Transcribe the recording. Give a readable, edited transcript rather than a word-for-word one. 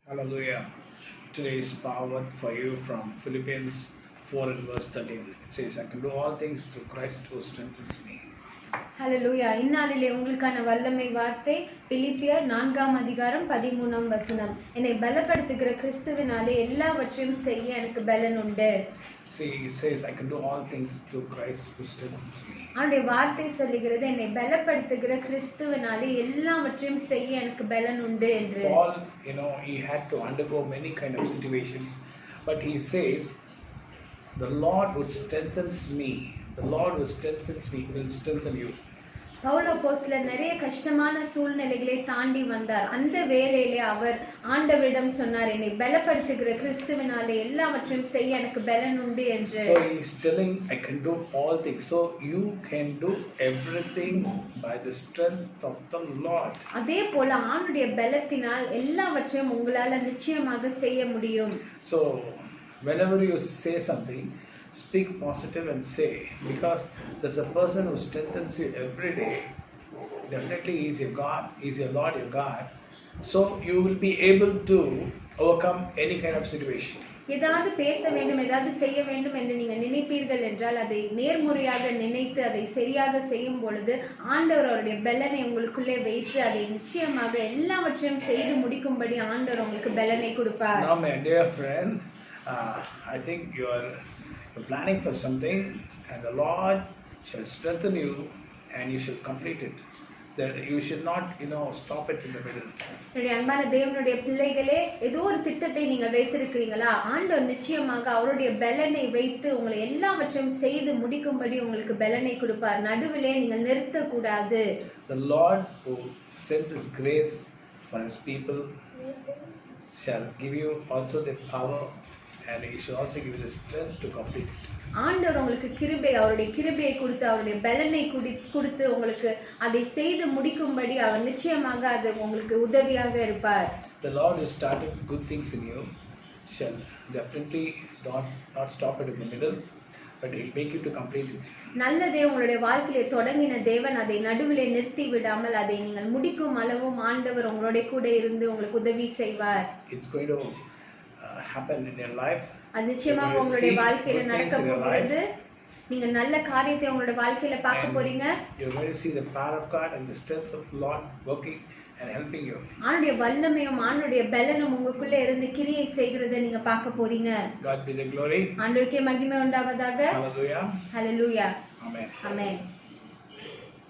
Hallelujah. Today's power for you from Philippians 4 and verse 13. It says, I can do all things through Christ who strengthens me. ஹல்லேலூயா. இந்நாளிலே உங்களுக்கான வல்லமை வார்த்தை பிலிப்பியர் 4:13 என்னை பலப்படுத்துகிற கிறிஸ்துவினாலே எல்லாவற்றையும் செய்ய எனக்கு பலன் உண்டு. See, he says, I can do all things through Christ who strengthens me. அவருடைய வார்த்தை சொல்லுகிறது என்னை பலப்படுத்துகிற கிறிஸ்துவினாலே எல்லாவற்றையும் செய்ய எனக்கு பலன் உண்டு என்று. Paul, he had to undergo many kind of situations, but he says, the Lord who strengthens me, the Lord who strengthens me will strengthen you. Pavul அப்போஸ்தலர் நிறைய கஷ்டமான சூழ்நிலைகளை தாண்டி வந்தார். அந்த வேளையிலே அவர் ஆண்டவரிடம் சொன்னார், என்னை பலப்படுத்துகிற கிறிஸ்துவினாலே எல்லாவற்றையும் செய்ய எனக்கு பலன் உண்டு என்று. So he is telling, I can do all things. So you can do everything by the strength of the Lord. அதே போல ஆண்டவருடைய பலத்தினால் எல்லாவற்றையும் உங்களால நிச்சயமாக செய்ய முடியும். So whenever you say something, speak positive and say, because there's a person who strengthens you every day. Definitely he is your God, he is your Lord, your God. So you will be able to overcome any kind of situation. ஏதாவது பேச வேண்டும், ஏதாவது செய்ய வேண்டும் என்று நீங்க நினைப்பீர்கள் என்றால் அதை நேர்முறையாக நினைத்து அதை சரியாக செய்யும் பொழுது ஆண்டவர் அவருடைய பலனை உங்களுக்குள்ளே வைத்து அதை நிச்சயமாக எல்லாவற்றையும் செய்து முடிக்கும்படி ஆண்டவர் உங்களுக்கு பலனை கொடுப்பார். Now my dear friend, I think you're planning for something and the Lord shall strengthen you and you should complete it. That you should not stop it in the middle. என்னுடைய அன்பான தேவனுடைய பிள்ளைகளே, ஏதோ ஒரு திட்டத்தை நீங்கள் வைத்திருக்கிறீங்களா? ஆண்டவர் நிச்சயமாக அவருடைய பலனை வைத்து உங்களை எல்லாவற்றையும் செய்து முடிக்கும்படி உங்களுக்கு பலனை கொடுப்பார். நடுவிலே நீங்கள் நிறுத்தக்கூடாது. The Lord who sends His grace for His people shall give you also the power and He shall also give you the strength to complete it. ஆண்டவர் உங்களுக்கு அவருடைய கிருபையை கொடுத்து அவருடைய பலனை கொடுத்து உங்களுக்கு அதை செய்து முடிக்கும்படி அவர் நிச்சயமாக அது உங்களுக்கு உதவியாக இருப்பார். The Lord who started good things in you shall definitely not stop it in the middle, but He'll make you to complete it. நல்லதே உங்களுடைய வாழ்க்கையிலே தொடங்கின தேவன் அதை நடுவிலே நிறுத்தி விடாமல் அதை நீங்கள் முடிக்கும் அளவும் ஆண்டவர் உங்களோட கூட இருந்து உங்களுக்கு உதவி செய்வார். It's going to happen in your life. அது நிச்சயமாக உங்களுடைய வாழ்க்கையில நடக்க போகிறது. நீங்க நல்ல காரியத்தை உங்களுடைய வாழ்க்கையில பார்க்க போறீங்க. You're going to see the power of God and the strength of the Lord working and helping you. ஆண்டவருடைய வல்லமையும் ஆண்டவருடைய பலனும் உங்களுக்குள்ள இருந்து கிரியை செய்கிறதை நீங்க பார்க்க போறீங்க. God be the glory. ஆண்டவருக்கே மகிமை உண்டாவதாக. Hallelujah. Hallelujah. Amen. Amen.